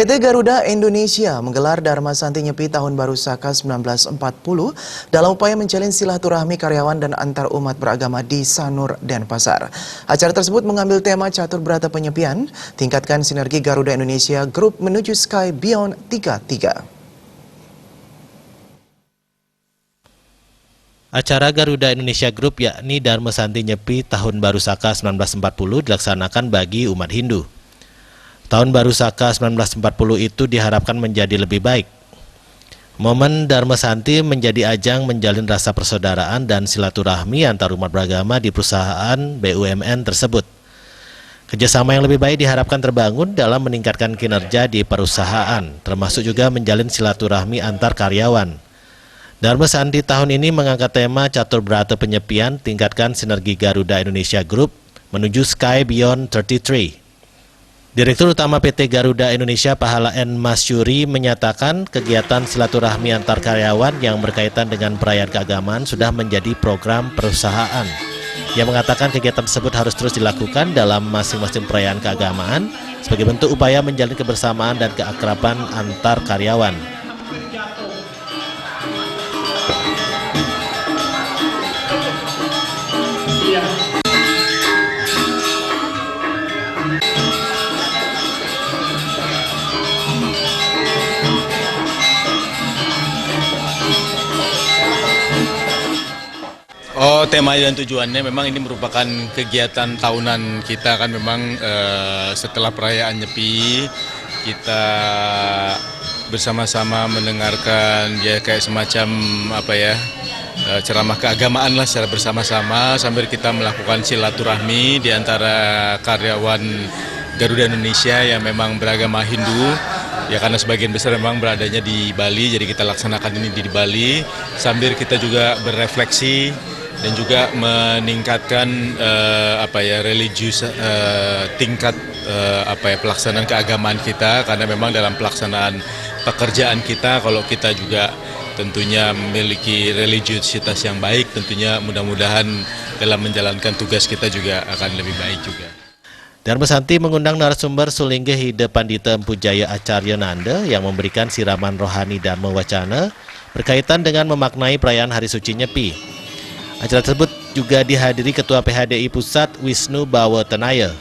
PT Garuda Indonesia menggelar Dharma Santi Nyepi Tahun Baru Saka 1940 dalam upaya menjalin silaturahmi karyawan dan antar umat beragama di Sanur, Denpasar. Acara tersebut mengambil tema Catur Berata Penyepian, tingkatkan sinergi Garuda Indonesia Group menuju Sky Beyond 33. Acara Garuda Indonesia Group yakni Dharma Santi Nyepi Tahun Baru Saka 1940 dilaksanakan bagi umat Hindu. Tahun Baru Saka 1940 itu diharapkan menjadi lebih baik. Momen Dharma Santi menjadi ajang menjalin rasa persaudaraan dan silaturahmi antar umat beragama di perusahaan BUMN tersebut. Kerjasama yang lebih baik diharapkan terbangun dalam meningkatkan kinerja di perusahaan, termasuk juga menjalin silaturahmi antar karyawan. Dharma Santi tahun ini mengangkat tema Catur Berata Penyepian, tingkatkan sinergi Garuda Indonesia Group menuju Sky Beyond 33. Direktur Utama PT Garuda Indonesia Pahala N. Masyuri menyatakan kegiatan silaturahmi antar karyawan yang berkaitan dengan perayaan keagamaan sudah menjadi program perusahaan. Ia mengatakan kegiatan tersebut harus terus dilakukan dalam masing-masing perayaan keagamaan sebagai bentuk upaya menjalin kebersamaan dan keakraban antar karyawan. Tema dan tujuannya memang ini merupakan kegiatan tahunan kita kan memang setelah perayaan Nyepi kita bersama-sama mendengarkan ya kayak semacam ceramah keagamaan lah secara bersama-sama sambil kita melakukan silaturahmi di antara karyawan Garuda Indonesia yang memang beragama Hindu. Ya karena sebagian besar memang beradanya di Bali, jadi kita laksanakan ini di Bali sambil kita juga berefleksi dan juga meningkatkan tingkat pelaksanaan keagamaan kita, karena memang dalam pelaksanaan pekerjaan kita kalau kita juga tentunya memiliki religiusitas yang baik, tentunya mudah-mudahan dalam menjalankan tugas kita juga akan lebih baik juga. Dharma Santi mengundang narasumber Sulingge Hide Pandita Empu Jaya Acarya Nanda yang memberikan siraman rohani Dharma Wacana berkaitan dengan memaknai perayaan Hari Suci Nyepi. Acara tersebut juga dihadiri Ketua PHDI Pusat Wisnu Bawa Tenaya.